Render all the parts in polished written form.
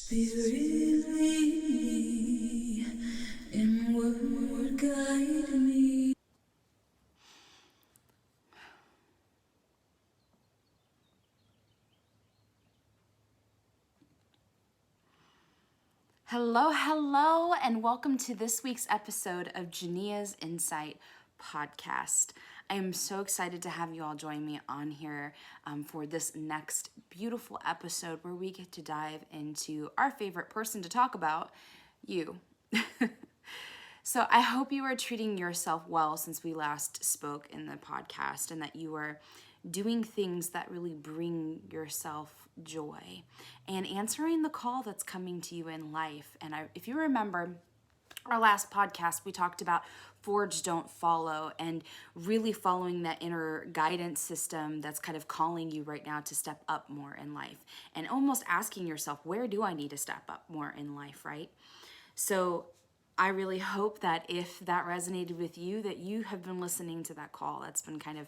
Spirit lead me, inward guide me. Hello, and welcome to this week's episode of Junia's Insight podcast. I am so excited to have you all join me on here for this next beautiful episode where we get to dive into our favorite person to talk about, you. So I hope you are treating yourself well since we last spoke in the podcast, and that you are doing things that really bring yourself joy and answering the call that's coming to you in life. And if you remember our last podcast, we talked about forge, don't follow, and really following that inner guidance system that's kind of calling you right now to step up more in life, and almost asking yourself, where do I need to step up more in life, right? So I really hope that if that resonated with you, that you have been listening to that call that's been kind of,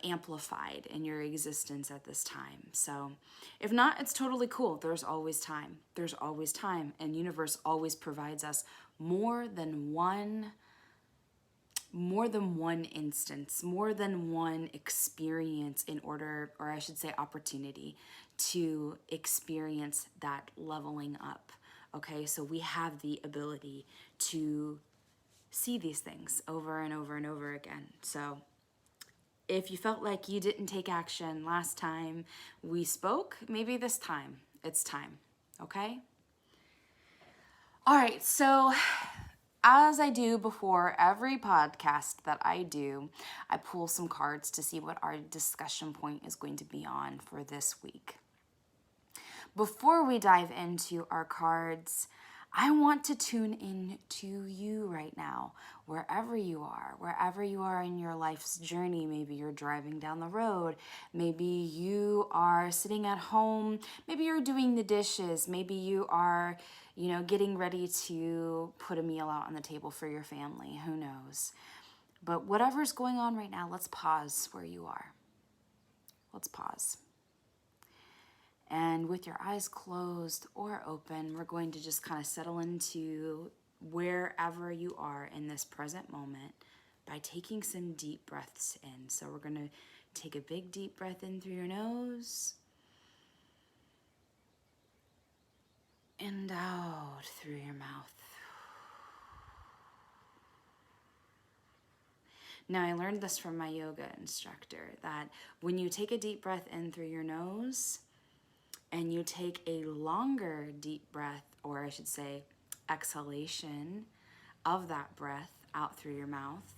amplified in your existence at this time. So if not, it's totally cool. There's always time. There's always time. And universe always provides us more than one instance, more than one experience in order, or I should say opportunity, to experience that leveling up. Okay, so we have the ability to see these things over and over and over again. So if you felt like you didn't take action last time we spoke, maybe this time it's time, okay? All right, so as I do before every podcast that I do, I pull some cards to see what our discussion point is going to be on for this week. Before we dive into our cards, I want to tune in to you right now, wherever you are in your life's journey. Maybe you're driving down the road. Maybe you are sitting at home. Maybe you're doing the dishes. Maybe you are, getting ready to put a meal out on the table for your family. Who knows? But whatever's going on right now, let's pause where you are. Let's pause. And with your eyes closed or open, we're going to just kind of settle into wherever you are in this present moment by taking some deep breaths in. So we're going to take a big deep breath in through your nose and out through your mouth. Now, I learned this from my yoga instructor, that when you take a deep breath in through your nose, and you take a longer deep breath, or I should say exhalation of that breath out through your mouth,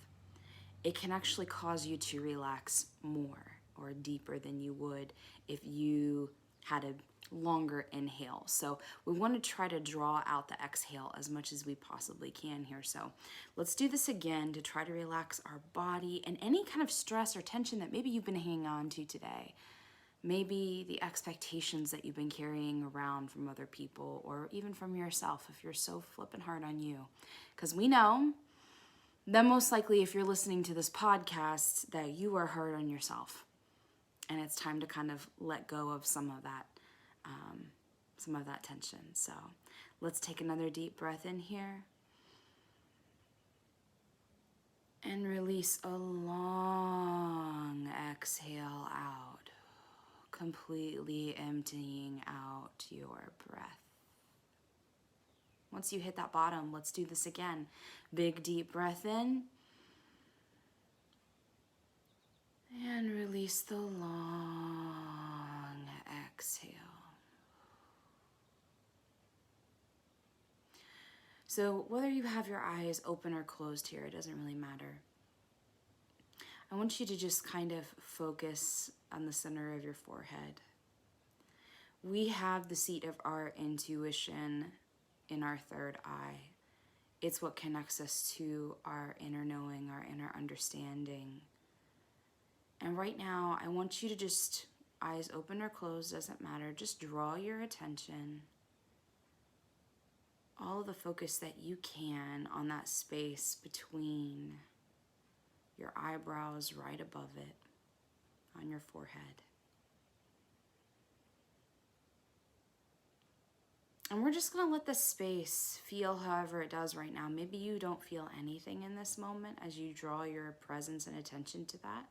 it can actually cause you to relax more or deeper than you would if you had a longer inhale. So we want to try to draw out the exhale as much as we possibly can here. So let's do this again to try to relax our body and any kind of stress or tension that maybe you've been hanging on to today. Maybe the expectations that you've been carrying around from other people, or even from yourself if you're so flippin' hard on you. Because we know that most likely if you're listening to this podcast that you are hard on yourself. And it's time to kind of let go of some of that tension. So let's take another deep breath in here. And release a long exhale out, completely emptying out your breath. Once you hit that bottom, let's do this again. Big deep breath in. And release the long exhale. So whether you have your eyes open or closed here, it doesn't really matter. I want you to just kind of focus on the center of your forehead. We have the seat of our intuition in our third eye. It's what connects us to our inner knowing, our inner understanding. And right now, I want you to just, eyes open or closed, doesn't matter, just draw your attention, all of the focus that you can on that space between your eyebrows, right above it, on your forehead. And we're just going to let the space feel however it does right now. Maybe you don't feel anything in this moment as you draw your presence and attention to that.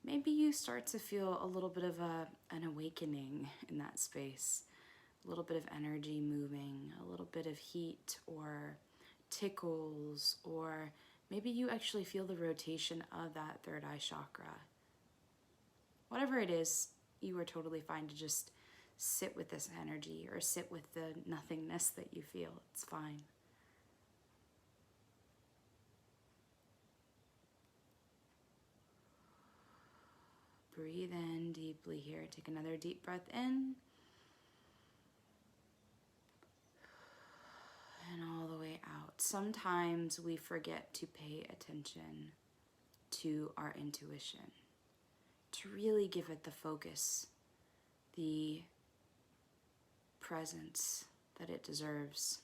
Maybe you start to feel a little bit of an awakening in that space. A little bit of energy moving, a little bit of heat or tickles, or maybe you actually feel the rotation of that third eye chakra. Whatever it is, you are totally fine to just sit with this energy or sit with the nothingness that you feel. It's fine. Breathe in deeply here. Take another deep breath in. And all the way out. Sometimes we forget to pay attention to our intuition, to really give it the focus, the presence that it deserves.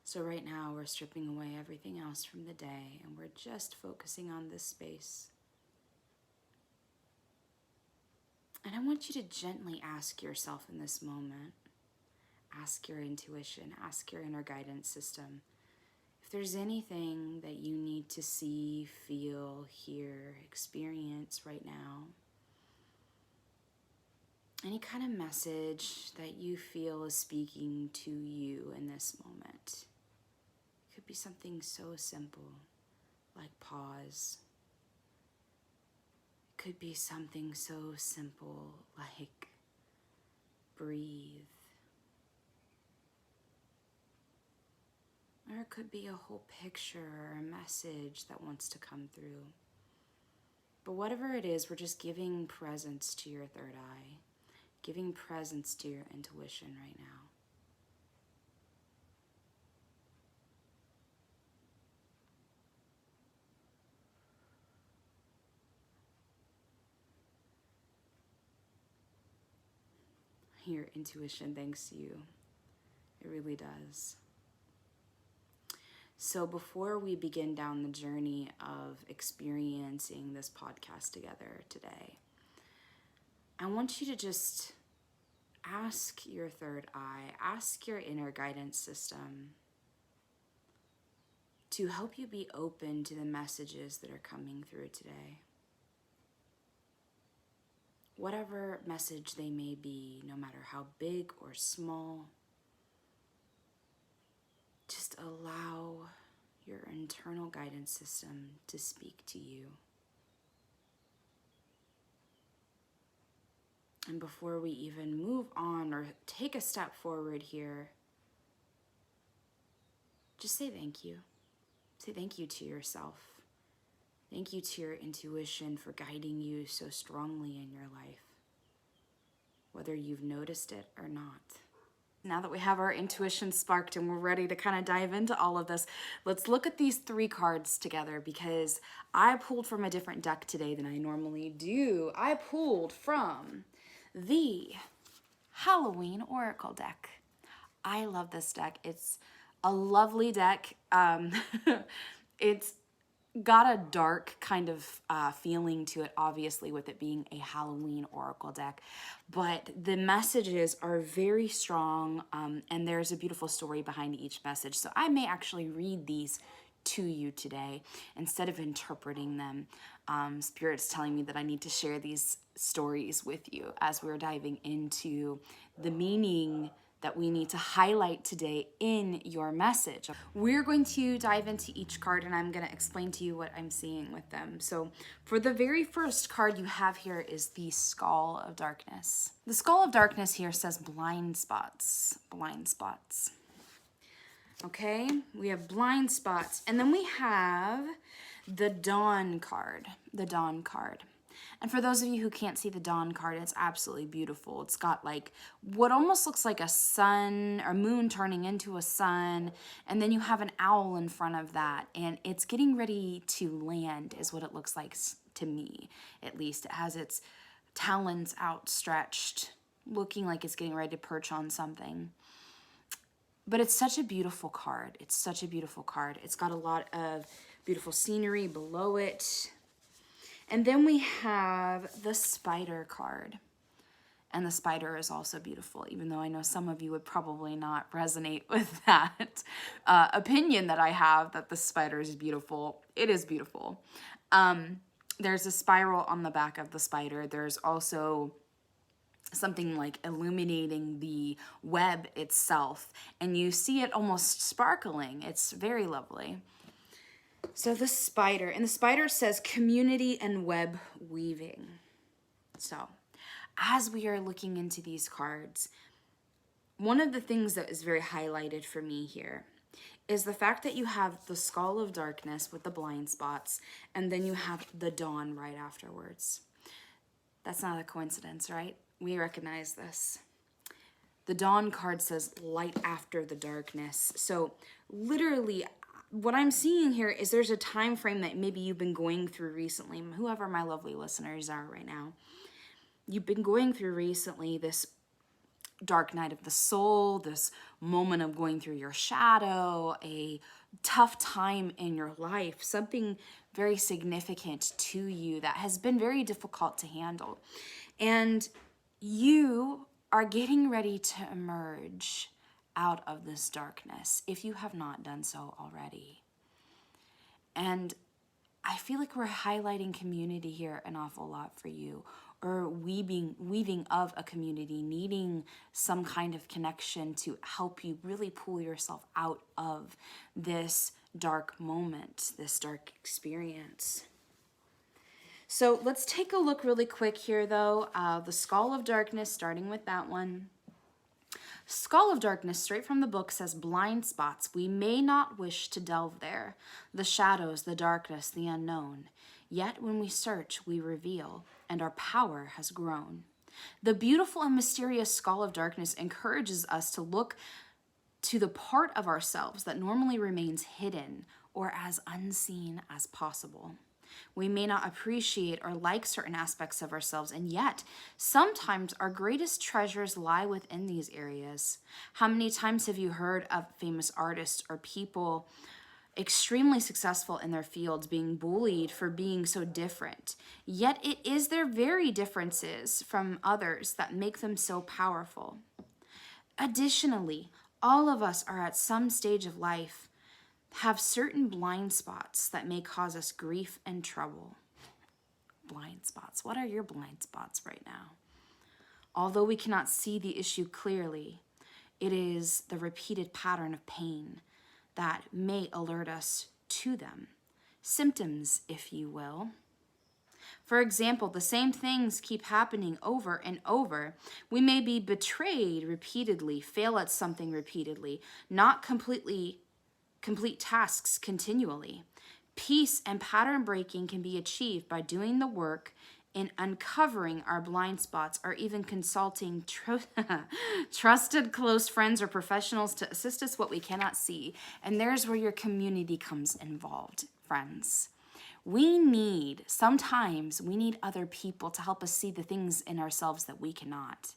So right now we're stripping away everything else from the day and we're just focusing on this space. And I want you to gently ask yourself in this moment, ask your intuition, ask your inner guidance system, if there's anything that you need to see, feel, hear, experience right now. Any kind of message that you feel is speaking to you in this moment. It could be something so simple, like pause. It could be something so simple, like breathe. Or it could be a whole picture or a message that wants to come through. But whatever it is, we're just giving presence to your third eye. Giving presence to your intuition right now. Your intuition thanks you. It really does. So before we begin down the journey of experiencing this podcast together today, I want you to just ask your third eye, ask your inner guidance system to help you be open to the messages that are coming through today. Whatever message they may be, no matter how big or small, just allow your internal guidance system to speak to you. And before we even move on or take a step forward here, just say thank you. Say thank you to yourself. Thank you to your intuition for guiding you so strongly in your life, whether you've noticed it or not. Now that we have our intuition sparked and we're ready to kind of dive into all of this, let's look at these 3 cards together because I pulled from a different deck today than I normally do. I pulled from the Halloween Oracle deck. I love this deck. It's a lovely deck. It's got a dark kind of feeling to it, obviously, with it being a Halloween Oracle deck. But the messages are very strong, and there's a beautiful story behind each message. So I may actually read these to you today instead of interpreting them. Spirit's telling me that I need to share these stories with you as we're diving into the meaning that we need to highlight today in your message. We're going to dive into each card and I'm going to explain to you what I'm seeing with them. So for the very first card you have here is the Skull of Darkness. The Skull of Darkness here says blind spots, blind spots. Okay, we have blind spots. And then we have the Dawn card, the Dawn card. And for those of you who can't see the Dawn card, it's absolutely beautiful. It's got like what almost looks like a sun or moon turning into a sun. And then you have an owl in front of that. And it's getting ready to land is what it looks like to me, at least. It has its talons outstretched, looking like it's getting ready to perch on something. But it's such a beautiful card. It's such a beautiful card. It's got a lot of beautiful scenery below it. And then we have the Spider card. And the spider is also beautiful, even though I know some of you would probably not resonate with that opinion that I have that the spider is beautiful. It is beautiful. There's a spiral on the back of the spider. There's also something like illuminating the web itself, and you see it almost sparkling. It's very lovely. So the spider, and the spider says community and web weaving. So as we are looking into these cards, one of the things that is very highlighted for me here is the fact that you have the skull of darkness with the blind spots, and then you have the dawn right afterwards. That's not a coincidence, right? We recognize this. The dawn card says light after the darkness. So literally what I'm seeing here is there's a time frame that maybe you've been going through recently, whoever my lovely listeners are right now. You've been going through recently this dark night of the soul, this moment of going through your shadow, a tough time in your life, something very significant to you that has been very difficult to handle. And you are getting ready to emerge out of this darkness if you have not done so already. And I feel like we're highlighting community here an awful lot for you, or weaving of a community, needing some kind of connection to help you really pull yourself out of this dark moment, this dark experience. So let's take a look really quick here though. The Skull of Darkness, starting with that one. Skull of Darkness, straight from the book, says blind spots. We may not wish to delve there. The shadows, the darkness, the unknown. Yet when we search, we reveal, and our power has grown. The beautiful and mysterious Skull of Darkness encourages us to look to the part of ourselves that normally remains hidden or as unseen as possible. We may not appreciate or like certain aspects of ourselves, and yet sometimes our greatest treasures lie within these areas. How many times have you heard of famous artists or people extremely successful in their fields being bullied for being so different? Yet it is their very differences from others that make them so powerful. Additionally, all of us are at some stage of life have certain blind spots that may cause us grief and trouble. Blind spots. What are your blind spots right now? Although we cannot see the issue clearly, it is the repeated pattern of pain that may alert us to them. Symptoms, if you will. For example, the same things keep happening over and over. We may be betrayed repeatedly, fail at something repeatedly, not complete tasks continually. Peace and pattern breaking can be achieved by doing the work in uncovering our blind spots, or even consulting trusted close friends or professionals to assist us what we cannot see. And there's where your community comes involved, friends. Sometimes we need other people to help us see the things in ourselves that we cannot.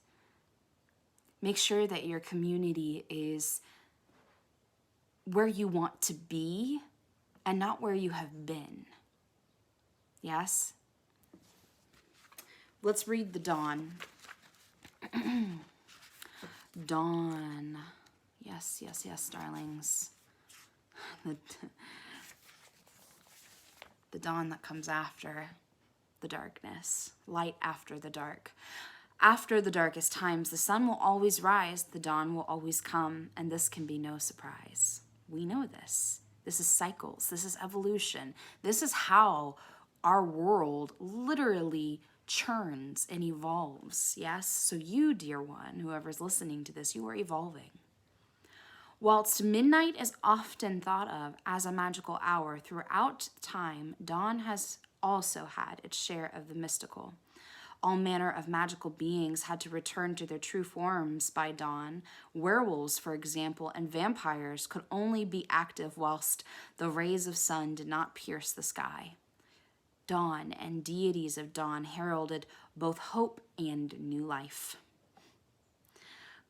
Make sure that your community is where you want to be and not where you have been. Yes? Let's read the dawn. Dawn. Yes, yes, yes, darlings. The dawn that comes after the darkness. Light after the dark. After the darkest times, the sun will always rise, the dawn will always come, and this can be no surprise. We know this. This is cycles. This is evolution. This is how our world literally churns and evolves. Yes? So you, dear one, whoever's listening to this, you are evolving. Whilst midnight is often thought of as a magical hour, throughout time, dawn has also had its share of the mystical. All manner of magical beings had to return to their true forms by dawn. Werewolves, for example, and vampires could only be active whilst the rays of sun did not pierce the sky. Dawn and deities of dawn heralded both hope and new life.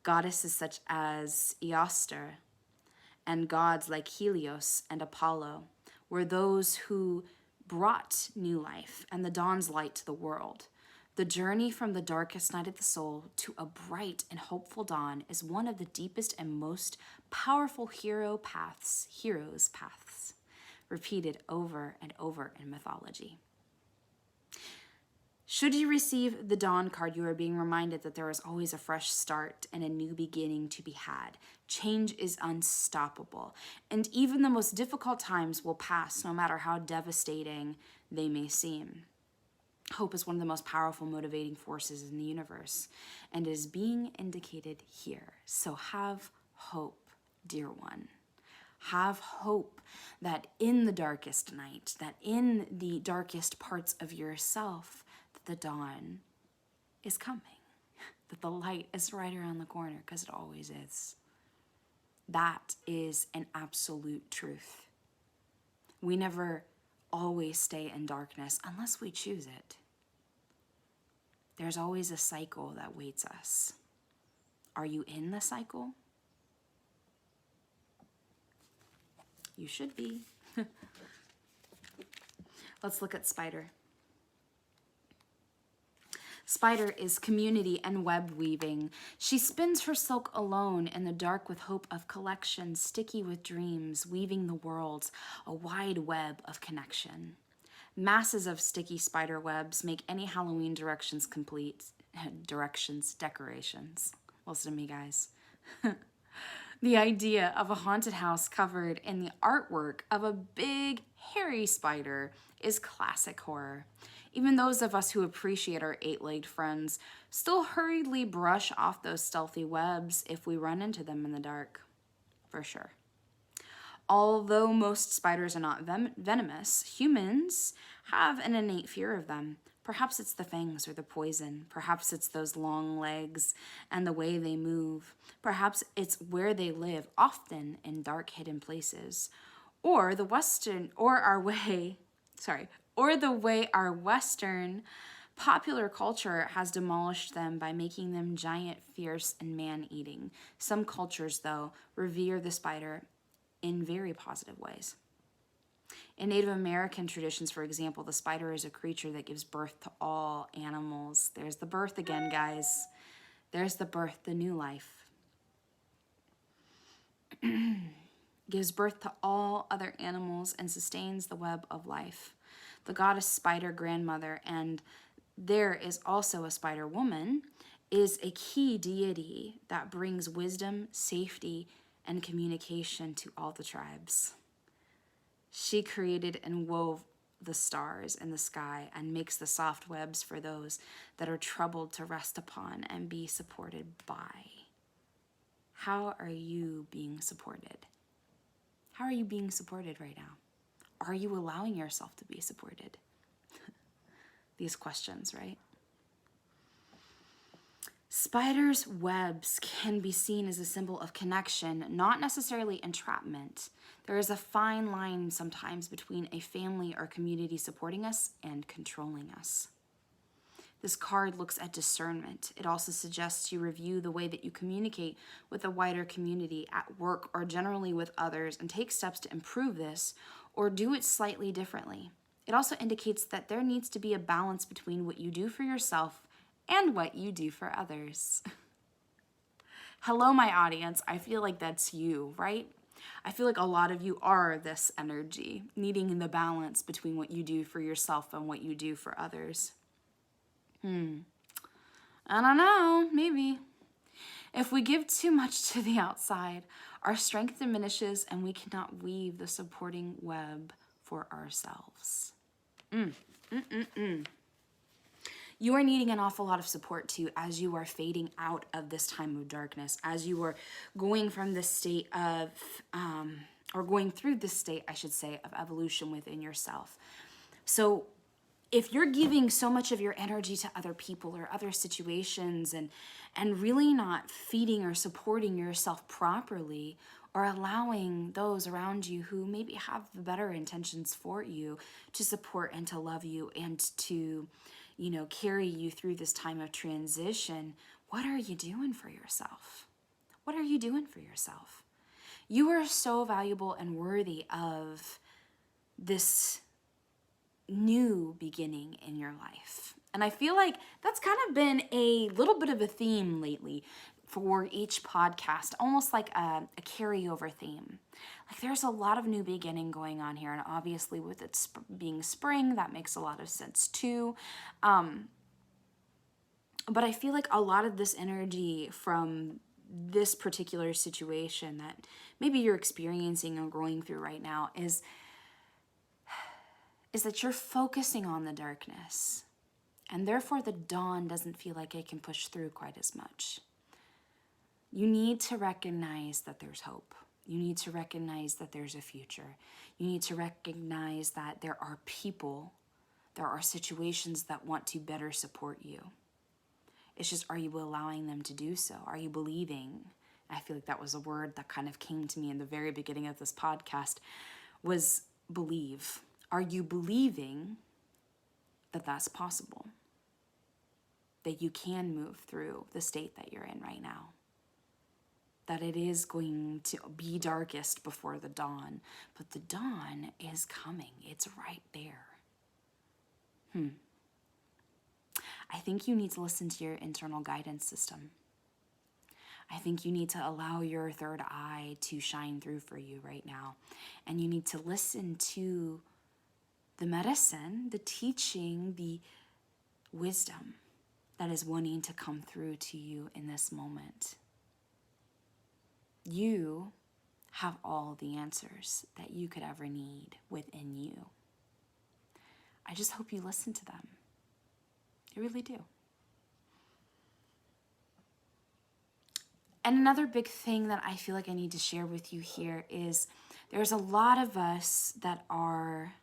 Goddesses such as Eostre and gods like Helios and Apollo were those who brought new life and the dawn's light to the world. The journey from the darkest night of the soul to a bright and hopeful dawn is one of the deepest and most powerful hero's paths, repeated over and over in mythology. Should you receive the Dawn card, you are being reminded that there is always a fresh start and a new beginning to be had. Change is unstoppable, and even the most difficult times will pass, no matter how devastating they may seem. Hope is one of the most powerful motivating forces in the universe, and is being indicated here. So have hope, dear one. Have hope that in the darkest night, that in the darkest parts of yourself, the dawn is coming, that the light is right around the corner, because it always is. That is an absolute truth. We never always stay in darkness unless we choose it. There's always a cycle that waits us. Are you in the cycle? You should be. Let's look at Spider. Spider is community and web weaving. She spins her silk alone in the dark with hope of collection, sticky with dreams, weaving the worlds, a wide web of connection. Masses of sticky spider webs make any Halloween decorations. Listen to me, guys. The idea of a haunted house covered in the artwork of a big, hairy spider is classic horror. Even those of us who appreciate our eight-legged friends still hurriedly brush off those stealthy webs if we run into them in the dark, for sure. Although most spiders are not venomous, humans have an innate fear of them. Perhaps it's the fangs or the poison. Perhaps it's those long legs and the way they move. Perhaps it's where they live, often in dark, hidden places. Or the way our Western popular culture has demolished them by making them giant, fierce, and man-eating. Some cultures, though, revere the spider in very positive ways. In Native American traditions, for example, the spider is a creature that gives birth to all animals. There's the birth again, guys. There's the birth, the new life. Gives birth to all other animals and sustains the web of life. The goddess spider grandmother, and there is also a spider woman, is a key deity that brings wisdom, safety, and communication to all the tribes. She created and wove the stars in the sky and makes the soft webs for those that are troubled to rest upon and be supported by. How are you being supported? How are you being supported right now? Are you allowing yourself to be supported? These questions, right? Spiders' webs can be seen as a symbol of connection, not necessarily entrapment. There is a fine line sometimes between a family or community supporting us and controlling us. This card looks at discernment. It also suggests you review the way that you communicate with the wider community at work or generally with others and take steps to improve this or do it slightly differently. It also indicates that there needs to be a balance between what you do for yourself and what you do for others. Hello, my audience. I feel like that's you, right? I feel like a lot of you are this energy, needing the balance between what you do for yourself and what you do for others. I don't know, maybe. If we give too much to the outside, our strength diminishes and we cannot weave the supporting web for ourselves. You are needing an awful lot of support too as you are fading out of this time of darkness, as you are going from this state of, or going through this state, I should say, of evolution within yourself. So if you're giving so much of your energy to other people or other situations and really not feeding or supporting yourself properly, or allowing those around you who maybe have better intentions for you to support and to love you and to, carry you through this time of transition, what are you doing for yourself? What are you doing for yourself? You are so valuable and worthy of this new beginning in your life. And I feel like that's kind of been a little bit of a theme lately for each podcast, almost like a carryover theme. Like there's a lot of new beginning going on here, and obviously with it being spring, that makes a lot of sense too. But I feel like a lot of this energy from this particular situation that maybe you're experiencing or going through right now is that you're focusing on the darkness, and therefore the dawn doesn't feel like it can push through quite as much. You need to recognize that there's hope. You need to recognize that there's a future. You need to recognize that there are people, there are situations that want to better support you. It's just, are you allowing them to do so? Are you believing? I feel like that was a word that kind of came to me in the very beginning of this podcast, was believe. Are you believing that that's possible? That you can move through the state that you're in right now? That it is going to be darkest before the dawn, but the dawn is coming. It's right there. I think you need to listen to your internal guidance system. I think you need to allow your third eye to shine through for you right now. And you need to listen to the medicine, the teaching, the wisdom that is wanting to come through to you in this moment. You have all the answers that you could ever need within you. I just hope you listen to them. I really do. And another big thing that I feel like I need to share with you here is there's a lot of us that are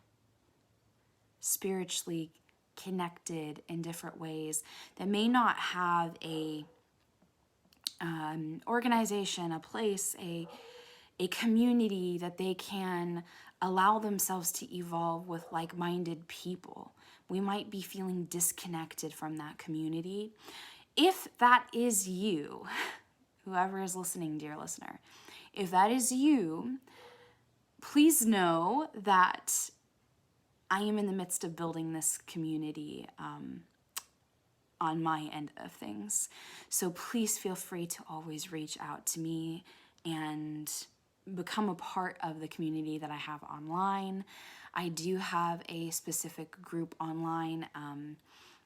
spiritually connected in different ways that may not have a organization, a place, a community that they can allow themselves to evolve with like-minded people. We might be feeling disconnected from that community. If that is you, whoever is listening, dear listener, if that is you, please know that I am in the midst of building this community on my end of things. So please feel free to always reach out to me and become a part of the community that I have online. I do have a specific group online,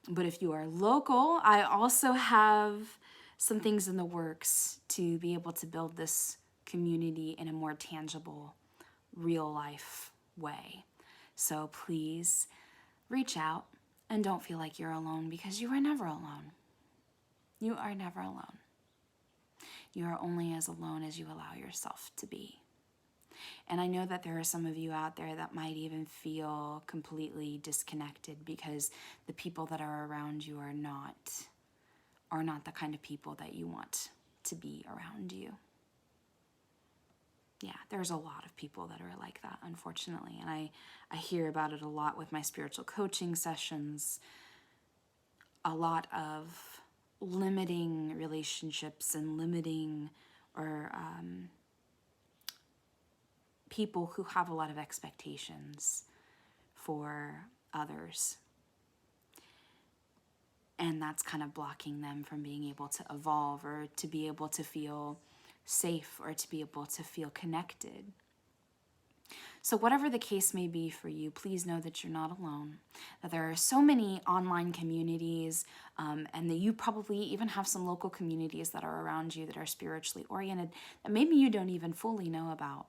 but if you are local, I also have some things in the works to be able to build this community in a more tangible, real life way. So please reach out and don't feel like you're alone, because you are never alone. You are never alone. You are only as alone as you allow yourself to be. And I know that there are some of you out there that might even feel completely disconnected because the people that are around you are not the kind of people that you want to be around you. Yeah, there's a lot of people that are like that, unfortunately. And I hear about it a lot with my spiritual coaching sessions. A lot of limiting relationships and limiting or people who have a lot of expectations for others. And that's kind of blocking them from being able to evolve or to be able to feel safe or to be able to feel connected. So whatever the case may be for you, please know that you're not alone, that there are so many online communities, and that you probably even have some local communities that are around you that are spiritually oriented that maybe you don't even fully know about.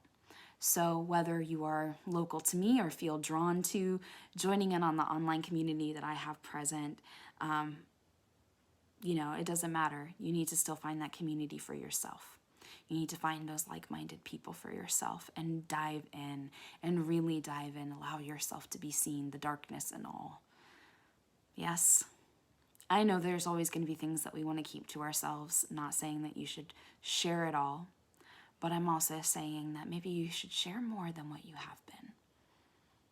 So whether you are local to me or feel drawn to joining in on the online community that I have present, it doesn't matter. You need to still find that community for yourself. You need to find those like-minded people for yourself and dive in and really dive in. Allow yourself to be seen, the darkness and all. Yes, I know there's always going to be things that we want to keep to ourselves. Not saying that you should share it all, but I'm also saying that maybe you should share more than what you have been.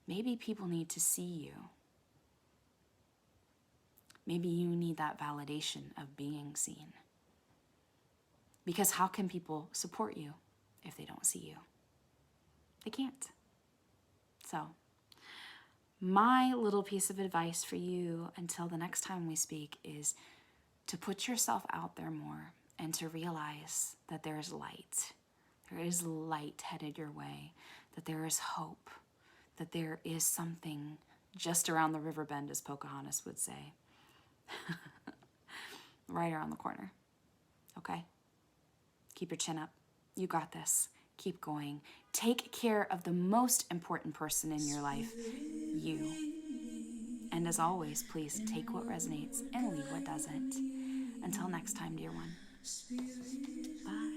Maybe people need to see you. Maybe you need that validation of being seen. Because how can people support you if they don't see you? They can't. So My little piece of advice for you until the next time we speak is to put yourself out there more and to realize that there is light. There is light headed your way, that there is hope, that there is something just around the river bend, as Pocahontas would say. Right around the corner. Okay? Keep your chin up. You got this. Keep going. Take care of the most important person in your life, you. And as always, please take what resonates and leave what doesn't. Until next time, dear one. Bye.